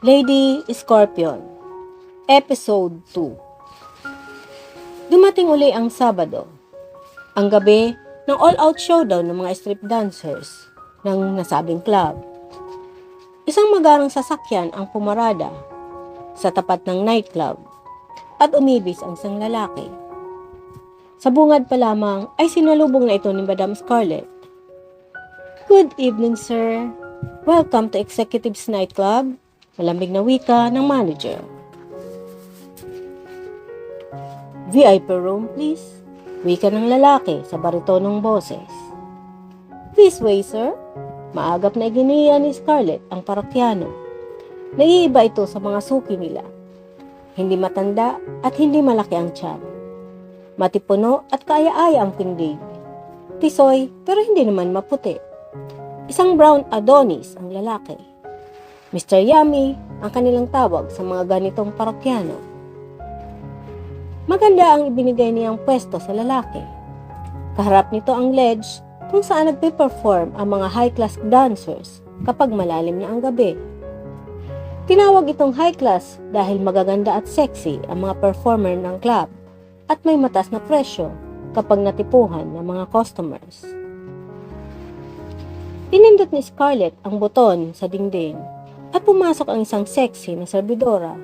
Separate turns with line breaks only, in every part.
Lady Scorpion, Episode 2. Dumating uli ang Sabado, ang gabi ng all-out showdown ng mga strip dancers ng nasabing club. Isang magarang sasakyan ang pumarada sa tapat ng nightclub at umibis ang isang lalaki. Sa bungad pa lamang ay sinalubong na ito ni Madam Scarlett. "Good evening, sir. Welcome to Executive's Nightclub," malamig na wika ng manager. "VIP room, please," wika ng lalaki sa baritonong boses. "This way, sir." Maagap na iginiya ni Scarlett ang parokyano. Naiiba ito sa mga suki nila. Hindi matanda at hindi malaki ang tiyan. Matipuno at kaaya-aya ang tindig. Tisoy pero hindi naman maputi. Isang brown Adonis ang lalaki. Mr. Yummy ang kanilang tawag sa mga ganitong parokyano. Maganda ang ibinigay niyang pwesto sa lalaki. Kaharap nito ang ledge kung saan nagpe-perform ang mga high-class dancers kapag malalim na ang gabi. Tinawag itong high class dahil magaganda at sexy ang mga performer ng club at may mataas na presyo kapag natipuhan ng mga customers. Pinindot ni Scarlett ang buton sa dingding at pumasok ang isang sexy na serbidora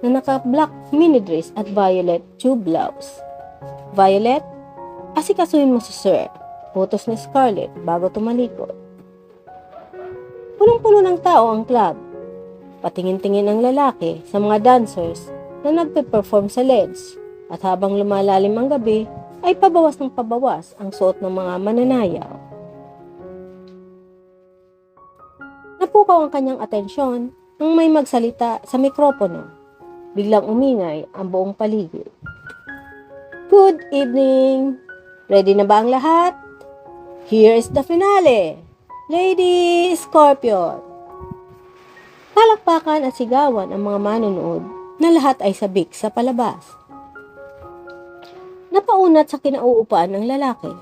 na naka-black mini dress at violet tube blouse. "Violet, asikasuhin mo si Sir," utos ni Scarlett bago tumalikod. Punong-puno ng tao ang club. Patingin-tingin ang lalaki sa mga dancers na nagpe-perform sa ledge at habang lumalalim ang gabi ay pabawas ng pabawas ang suot ng mga mananayaw. Napukaw ang kanyang atensyon nang may magsalita sa mikropono. Biglang umingay ang buong paligid. "Good evening! Ready na ba ang lahat? Here is the finale! Lady Scorpion!" Palakpakan at sigawan ang mga manonood na lahat ay sabik sa palabas. Napaunat sa kinauupuan ng lalaki.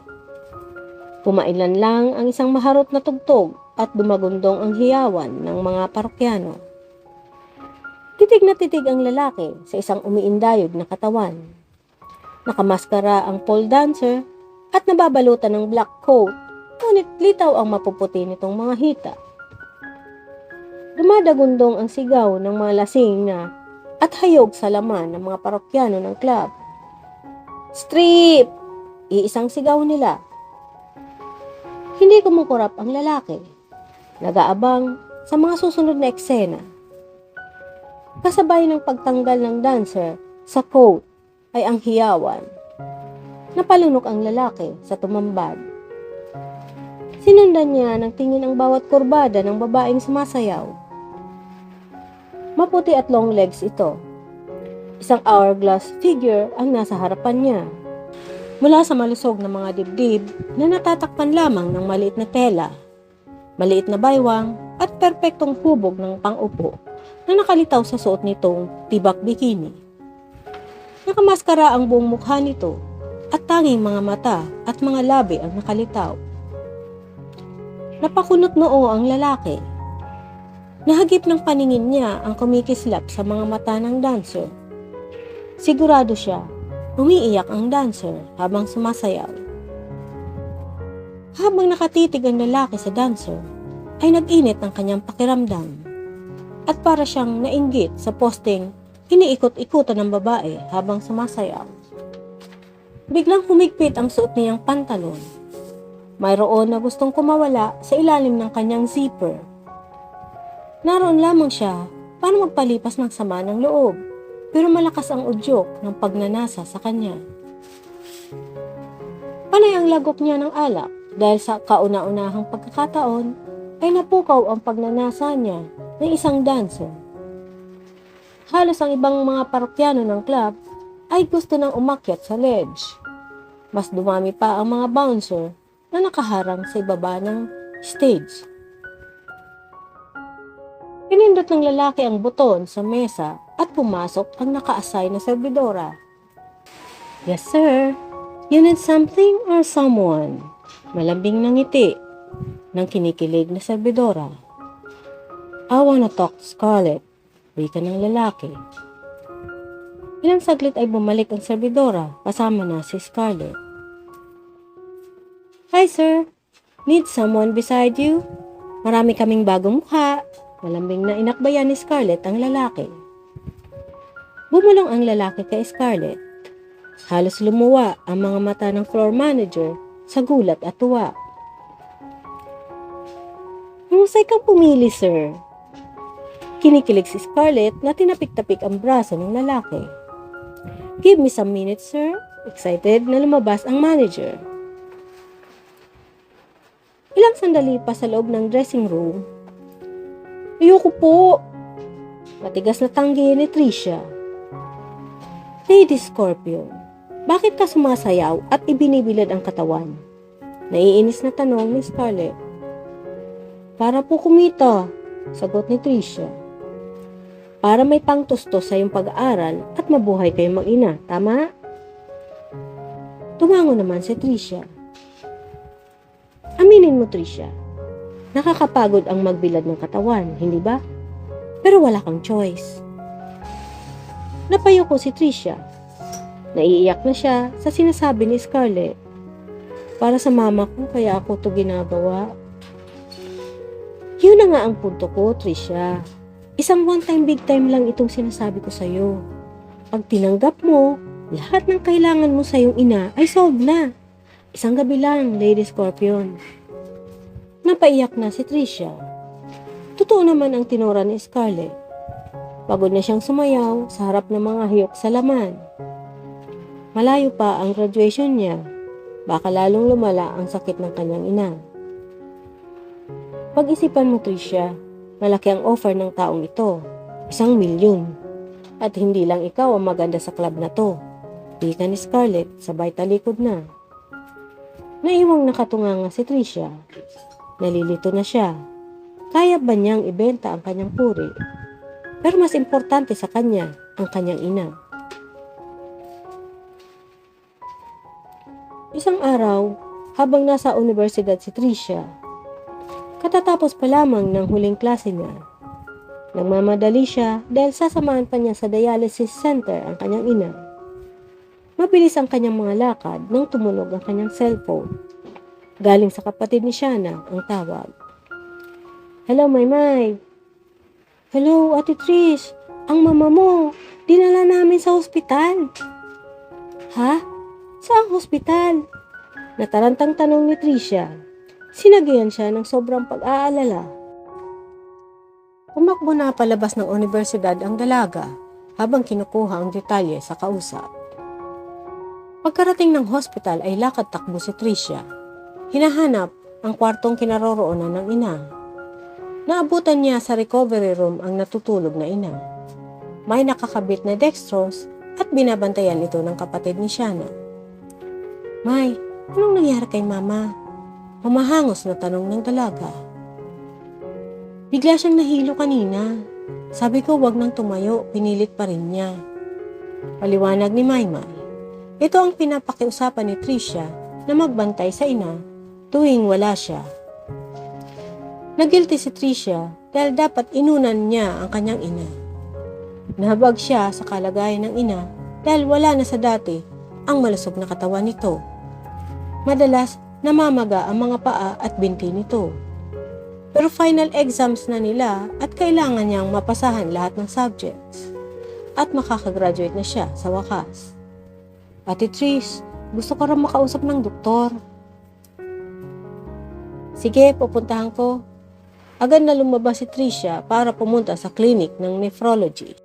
Pumailan lang ang isang maharot na tugtog at dumagundong ang hiyawan ng mga parokyano. Titig na titig ang lalaki sa isang umiindayog na katawan. Nakamaskara ang pole dancer at nababalutan ng black coat, ngunit litaw ang mapuputi nitong mga hita. Dumadagundong ang sigaw ng mga lasing na at hayog sa laman ng mga parokyano ng club. "Strip!" Iisang sigaw nila. Hindi kumukurap ang lalaki. Nag-aabang sa mga susunod na eksena. Kasabay ng pagtanggal ng dancer sa coat ay ang hiyawan. Napalunok ang lalaki sa tumambad. Sinundan niya ng tingin ang bawat kurbada ng babaeng sumasayaw. Maputi at long legs ito. Isang hourglass figure ang nasa harapan niya. Mula sa malusog na mga dibdib na natatakpan lamang ng maliit na tela, maliit na baywang at perpektong hubog ng pang-upo na nakalitaw sa suot nitong tibak bikini. Nakamaskara ang buong mukha nito at tanging mga mata at mga labi ang nakalitaw. Napakunot noo ang lalaki. Nahagip ng paningin niya ang kumikislap sa mga mata ng dancer. Sigurado siya, umiiyak ang dancer habang sumasayaw. Habang nakatitig ang lalaki sa dancer, ay nag-init ang kanyang pakiramdam. At para siyang nainggit sa posting iniikot-ikutan ng babae habang sumasayaw. Biglang humigpit ang suot niyang pantalon. Mayroon na gustong kumawala sa ilalim ng kanyang zipper. Naroon lamang siya para magpalipas ng sama ng loob, pero malakas ang udyok ng pagnanasa sa kanya. Panay ang lagok niya ng alak dahil sa kauna-unahang pagkakataon ay napukaw ang pagnanasa niya ng isang dancer. Halos ang ibang mga parokyano ng club ay gusto nang umakyat sa ledge. Mas dumami pa ang mga bouncer na nakaharang sa ibaba ng stage. Pinindot ng lalaki ang buton sa mesa at pumasok ang naka-assign na serbidora. "Yes, sir. You need something or someone?" Malambing ng ngiti ng kinikilig na serbidora. "I wanna talk to Scarlett." wika ng lalaki. Ilang saglit ay bumalik ang serbidora kasama na si Scarlett. Hi sir, need someone beside you? Marami kaming bagong mukha. Malambing na inakbayan ni Scarlett ang lalaki. Bumulong ang lalaki kay Scarlett. Halos lumuwa ang mga mata ng floor manager sa gulat at tuwa. Husay kang pumili, sir. Kinikilig si Scarlett na tinapik-tapik ang braso ng lalaki. Give me some minutes, sir. Excited na lumabas ang manager. Ilang sandali pa sa loob ng dressing room. Ayoko po. Matigas na tanggi ni Tricia. Lady Scorpion, bakit ka sumasayaw at ibinibilad ang katawan? Naiinis na tanong ni Scarlett. Para po kumita, sagot ni Tricia. Para may pangtustos sa iyong pag-aaral at mabuhay kayong mag-ina, tama? Tumango naman si Tricia. Aminin mo, Tricia, nakakapagod ang magbilad ng katawan, hindi ba? Pero wala kang choice. Napayo ko si Tricia. Naiiyak na siya sa sinasabi ni Scarlett. Para sa mama ko, kaya ako to ginagawa. Yun na nga ang punto ko, Tricia. Isang one-time, big-time lang itong sinasabi ko sa'yo. Pag tinanggap mo, lahat ng kailangan mo sa iyong ina ay solved na. Isang gabi lang, Lady Scorpion. Napaiyak na si Tricia. Totoo naman ang tinura ni Scarlett. Pagod na siyang sumayaw sa harap ng mga hiyok sa laman. Malayo pa ang graduation niya. Baka lalong lumala ang sakit ng kanyang ina. Pag-isipan mo, Tricia, malaki ang offer ng taong ito. 1,000,000. At hindi lang ikaw ang maganda sa club na to. Wika ni Scarlett, sabay talikod na. Naiwang nakatunganga si Tricia. Nalilito na siya. Kaya ba niyang ibenta ang kanyang puri? Pero mas importante sa kanya ang kanyang ina. Isang araw, habang nasa universidad si Tricia, katatapos pa lamang ng huling klase niya. Nagmamadali siya dahil sasamahan pa niya sa dialysis center ang kanyang ina. Mabilis ang kanyang mga lakad nang tumunog ang kanyang cellphone. Galing sa kapatid ni Shanna ang tawag. Hello, Maymay. Hello, Ate Trish. Ang mama mo, dinala namin sa ospital. Ha? Saang ospital? Natarantang tanong ni Tricia. Sinagayan siya ng sobrang pag-aalala. Tumakbo na palabas ng universidad ang dalaga habang kinukuha ang detalye sa kausap. Pagkarating ng hospital ay lakad-takbo si Tricia. Hinahanap ang kwartong kinaroroonan ng ina. Naabutan niya sa recovery room ang natutulog na ina. May nakakabit na dextrose at binabantayan ito ng kapatid ni Shanna. May, anong nangyari kay mama? Humahangos na tanong ng dalaga. Bigla siyang nahilo kanina. Sabi ko wag nang tumayo, pinilit pa rin niya. Paliwanag ni Maymay. Ito ang pinapakiusapan ni Tricia na magbantay sa ina tuwing wala siya. Nagilty si Tricia dahil dapat inunan niya ang kanyang ina. Nahabag siya sa kalagayan ng ina dahil wala na sa dati ang malusog na katawan nito. Madalas, namamaga ang mga paa at binti nito. Pero final exams na nila at kailangan niyang mapasahan lahat ng subjects. At makakagraduate na siya sa wakas. Ate Trish, gusto ko rin makausap ng doktor. Sige, pupuntahan ko. Agad na lumabas si Tricia para pumunta sa clinic ng nephrology.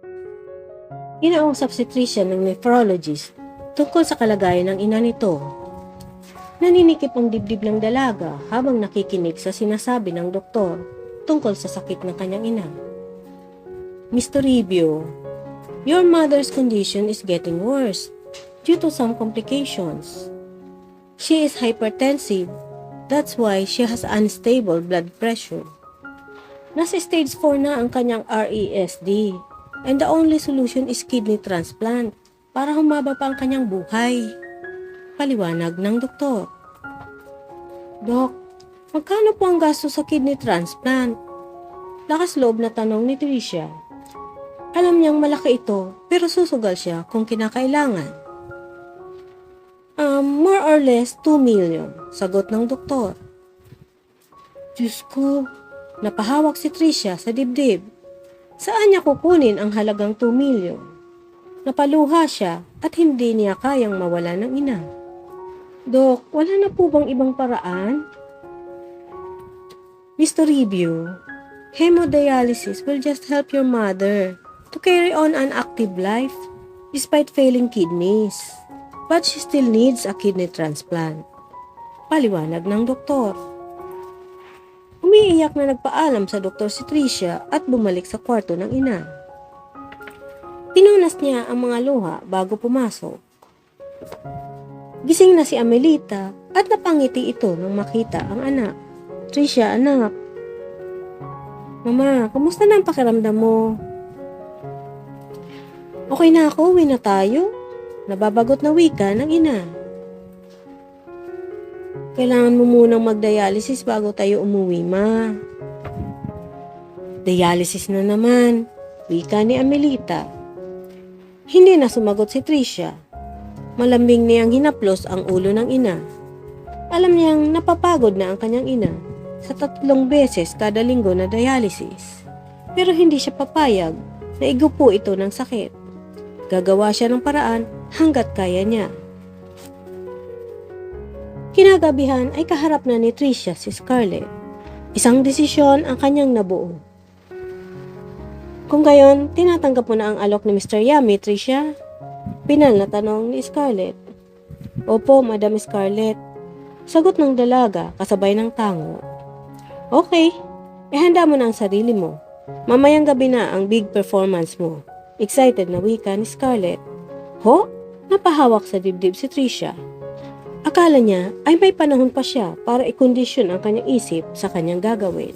Inausap si Tricia ng nephrologist tungkol sa kalagayan ng ina nito. Naninikip ang dibdib ng dalaga habang nakikinig sa sinasabi ng doktor tungkol sa sakit ng kanyang ina. Mr. Ribio, your mother's condition is getting worse due to some complications. She is hypertensive, that's why she has unstable blood pressure. Nasa stage 4 na ang kanyang RESD and the only solution is kidney transplant para humaba pa ang kanyang buhay. Paliwanag ng doktor. Dok, magkano po ang gasto sa kidney transplant? Lakas loob na tanong ni Tricia. Alam niyang malaki ito, pero susugal siya kung kinakailangan. More or less 2 million, sagot ng doktor. Diyos ko, napahawak si Tricia sa dibdib. Saan niya kukunin ang halagang 2 million? Napaluha siya at hindi niya kayang mawala ng ina. Dok, wala na po bang ibang paraan? Mr. Review, hemodialysis will just help your mother to carry on an active life despite failing kidneys. But she still needs a kidney transplant. Paliwanag ng doktor. Umiiyak na nagpaalam sa doktor si Tricia at bumalik sa kwarto ng ina. Pinunas niya ang mga luha bago pumasok. Gising na si Amelita at napangiti ito nang makita ang anak. Tricia, anak. Mama, kamusta na ang pakiramdam mo? Okay na ako, uwi na tayo. Nababagot na wika ng ina. Kailangan mo munang mag-dialysis bago tayo umuwi, ma. Dialysis na naman, wika ni Amelita. Hindi na sumagot si Tricia. Malambing niyang hinaplos ang ulo ng ina. Alam niyang napapagod na ang kanyang ina sa 3 beses kada linggo na dialysis. Pero hindi siya papayag na igupo ito ng sakit. Gagawa siya ng paraan hanggat kaya niya. Kinagabihan ay kaharap na ni Tricia si Scarlett. Isang desisyon ang kanyang nabuo. Kung gayon, tinatanggap mo na ang alok ni Mr. Yummy, Tricia? Pinal na tanong ni Scarlett. Opo, Madam Scarlett. Sagot ng dalaga kasabay ng tango. Okay, ihanda mo na ang sarili mo. Mamayang gabi na ang big performance mo. Excited na wika ni Scarlett. Ho? Napahawak sa dibdib si Tricia. Akala niya ay may panahon pa siya para ikondisyon ang kanyang isip sa kanyang gagawin.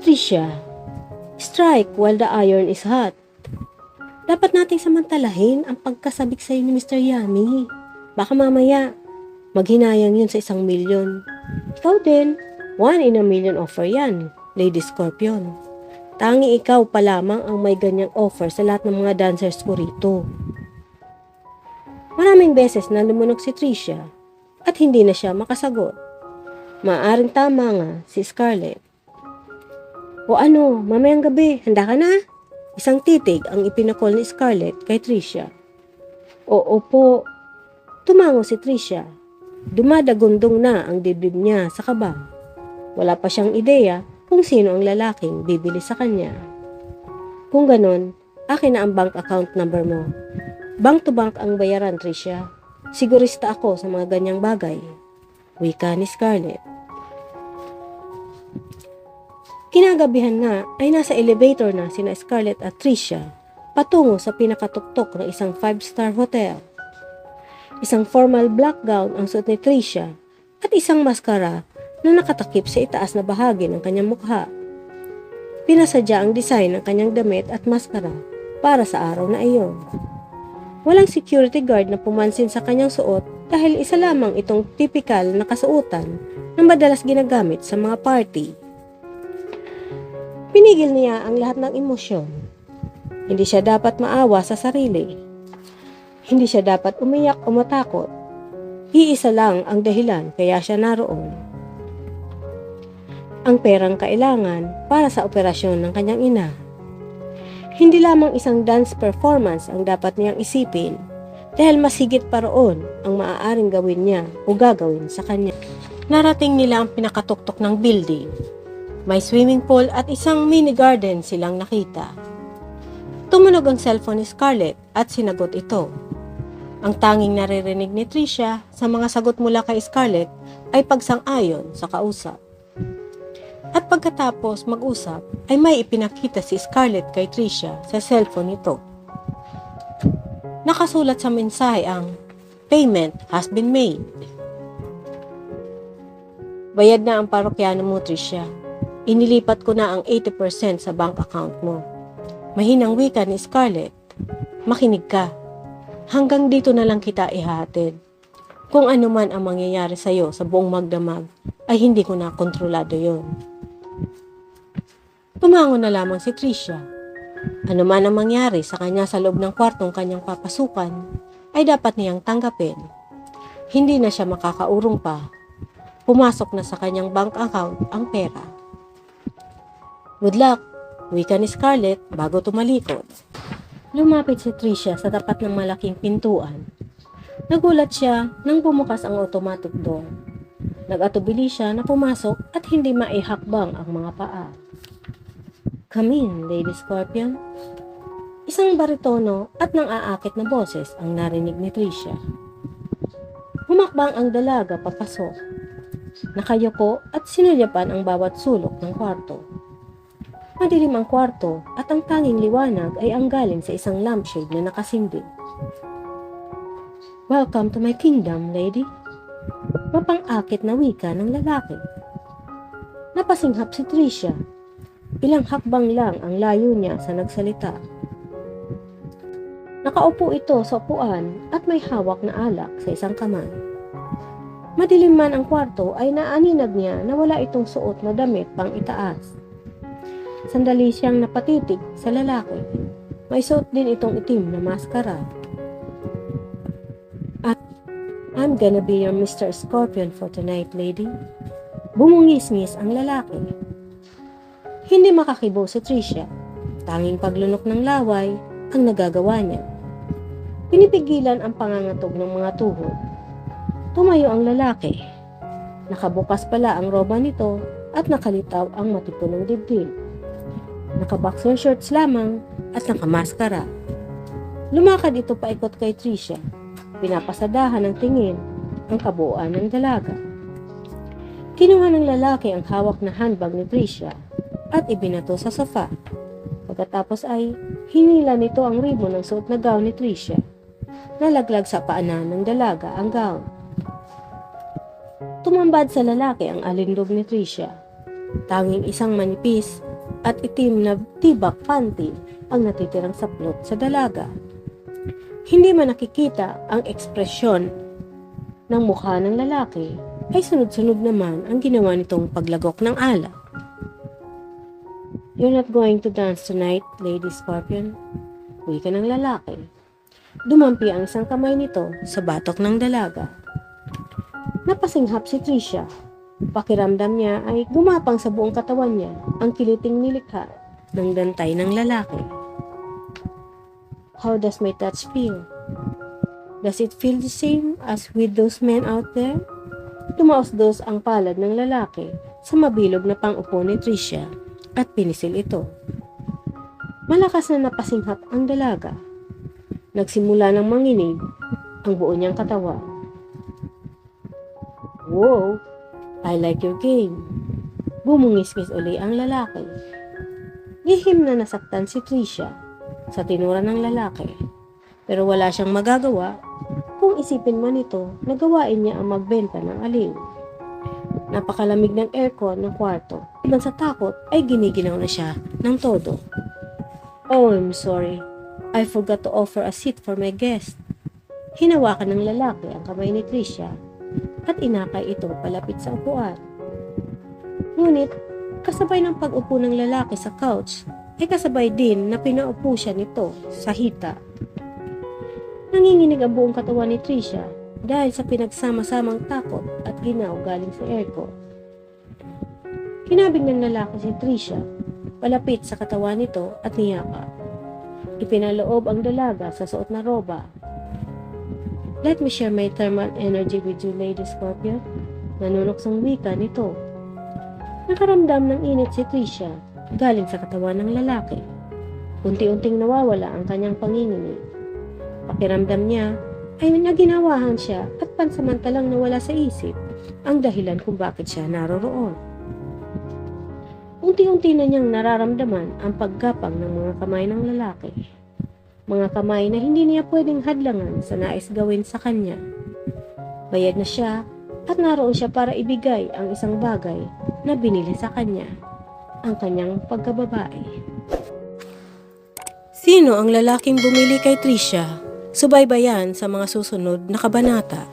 Tricia, strike while the iron is hot. Dapat nating samantalahin ang pagkasabik sa iyo ni Mr. Yummy. Baka mamaya, maghinayang yun sa 1 milyon. Ikaw din, 1 in a million offer yan, Lady Scorpion. Tangi ikaw pa lamang ang may ganyang offer sa lahat ng mga dancers ko rito. Maraming beses na lumunog si Tricia at hindi na siya makasagot. Maaring tama nga si Scarlett. O ano, mamayang gabi, handa ka na? Isang titig ang ipinakol ni Scarlett kay Tricia. Oo po. Tumango si Tricia. Dumadagundong na ang dibdib niya sa kaba. Wala pa siyang ideya kung sino ang lalaking bibili sa kanya. Kung ganon, akin na ang bank account number mo. Bank to bank ang bayaran, Tricia. Sigurista ako sa mga ganyang bagay. Wika ni Scarlett. Kinagabihan nga ay nasa elevator na sina Scarlett at Tricia patungo sa pinakatuktok ng isang 5-star hotel. Isang formal black gown ang suot ni Tricia at isang maskara na nakatakip sa itaas na bahagi ng kanyang mukha. Pinasadya ang design ng kanyang damit at maskara para sa araw na iyon. Walang security guard na pumansin sa kanyang suot dahil isa lamang itong tipikal na kasuotan na madalas ginagamit sa mga party. Pinigil niya ang lahat ng emosyon. Hindi siya dapat maawa sa sarili. Hindi siya dapat umiyak o matakot. Iisa lang ang dahilan kaya siya naroon. Ang perang kailangan para sa operasyon ng kanyang ina. Hindi lamang isang dance performance ang dapat niyang isipin dahil mas higit pa roon ang maaaring gawin niya o gagawin sa kanya. Narating nila ang pinakatuktok ng building. May swimming pool at isang mini garden silang nakita. Tumunog ang cellphone ni Scarlett at sinagot ito. Ang tanging naririnig ni Tricia sa mga sagot mula kay Scarlett ay pagsang-ayon sa kausap. At pagkatapos mag-usap ay may ipinakita si Scarlett kay Tricia sa cellphone nito. Nakasulat sa mensahe ang "Payment has been made." Bayad na ang parokyano mo, Tricia. Inilipat ko na ang 80% sa bank account mo. Mahinang wika ni Scarlett. Makinig ka. Hanggang dito na lang kita ihahatid. Kung ano man ang mangyayari sa'yo sa buong magdamag, ay hindi ko na kontrolado yon. Tumango na lamang si Tricia. Ano man ang mangyari sa kanya sa loob ng kwartong kanyang papasukan, ay dapat niyang tanggapin. Hindi na siya makakaurong pa. Pumasok na sa kanyang bank account ang pera. Good luck, wika ni Scarlett bago tumalikod. Lumapit si Tricia sa tapat ng malaking pintuan. Nagulat siya nang bumukas ang automatic door. Nag-atubili siya na pumasok at hindi maihakbang ang mga paa. Come in, Lady Scorpion. Isang baritono at nang-aakit na boses ang narinig ni Tricia. Humakbang ang dalaga papasok. Nakayuko at sinulyapan ang bawat sulok ng kwarto. Madilim ang kwarto at ang tanging liwanag ay ang galing sa isang lampshade na nakasindi. Welcome to my kingdom, lady. Mapang-akit na wika ng lalaki. Napasinghap si Tricia. Ilang hakbang lang ang layo niya sa nagsalita. Nakaupo ito sa upuan at may hawak na alak sa isang kamay. Madilim man ang kwarto ay naaninag niya na wala itong suot na damit pang itaas. Sandali siyang napatitig sa lalaki. May suot din itong itim na maskara. I'm gonna be your Mr. Scorpion for tonight, lady. Bumungis-ngis ang lalaki. Hindi makakibo si Tricia. Tanging paglunok ng laway ang nagagawa niya. Pinipigilan ang pangangatog ng mga tuhod. Tumayo ang lalaki. Nakabukas pala ang roba nito at nakalitaw ang matipunong dibdib. Naka-boxer shorts lamang at nakamaskara. Lumakad ito paikot kay Tricia. Pinapasadahan ng tingin ang kabuuan ng dalaga. Kinuha ng lalaki ang hawak na handbag ni Tricia at ibinato sa sofa. Pagkatapos ay hinila nito ang ribbon ng suot na gown ni Tricia. Nalaglag sa paanan ng dalaga ang gown. Tumambad sa lalaki ang alindog ni Tricia. Tanging isang manipis at itim na tibak panty ang natitirang saplot sa dalaga. Hindi man nakikita ang ekspresyon ng mukha ng lalaki, ay sunod-sunod naman ang ginawa nitong paglagok ng alak. You're not going to dance tonight, Lady Scorpion. Wika ng lalaki. Dumampi ang isang kamay nito sa batok ng dalaga. Napasinghap si Tricia. Pakiramdam niya ay gumapang sa buong katawan niya ang kiliting nilikha ng dantay ng lalaki. How does my touch feel? Does it feel the same as with those men out there? Tumaos-dos ang palad ng lalaki sa mabilog na pang-upo ni Tricia at pinisil ito. Malakas na napasinghap ang dalaga. Nagsimula ng manginig ang buo niyang katawan. Wow, I like your game. Bumungis-ngis uli ang lalaki. Lihim na nasaktan si Tricia sa tinura ng lalaki. Pero wala siyang magagawa kung isipin man ito na gawain niya ang magbenta ng aliw. Napakalamig ng aircon ng kwarto. Iban sa takot ay giniginaw na siya ng todo. Oh, I'm sorry. I forgot to offer a seat for my guest. Hinawakan ng lalaki ang kamay ni Tricia at inakay ito palapit sa upuan. Ngunit, kasabay ng pag-upo ng lalaki sa couch, ay kasabay din na pinaupo siya nito sa hita. Nanginginig ang buong katawan ni Tricia dahil sa pinagsama-samang takot at ginaw galing sa aircon. Kinabig ng lalaki si Tricia, palapit sa katawan nito at niyakap. Ipinaloob ang dalaga sa suot na roba. Let me share my thermal energy with you, Lady Scorpion. Nanunoksong wika nito. Nakaramdam ng init si Tricia galing sa katawan ng lalaki. Unti-unting nawawala ang kanyang panginginig. Pakiramdam niya ay naginawahan siya at pansamantalang nawala sa isip ang dahilan kung bakit siya naroroon. Unti-unti na niyang nararamdaman ang paggapang ng mga kamay ng lalaki. Mga kamay na hindi niya pwedeng hadlangan sa nais gawin sa kanya. Bayad na siya at naroon siya para ibigay ang isang bagay na binili sa kanya, ang kanyang pagkababae. Sino ang lalaking bumili kay Tricia? Subaybayan sa mga susunod na kabanata.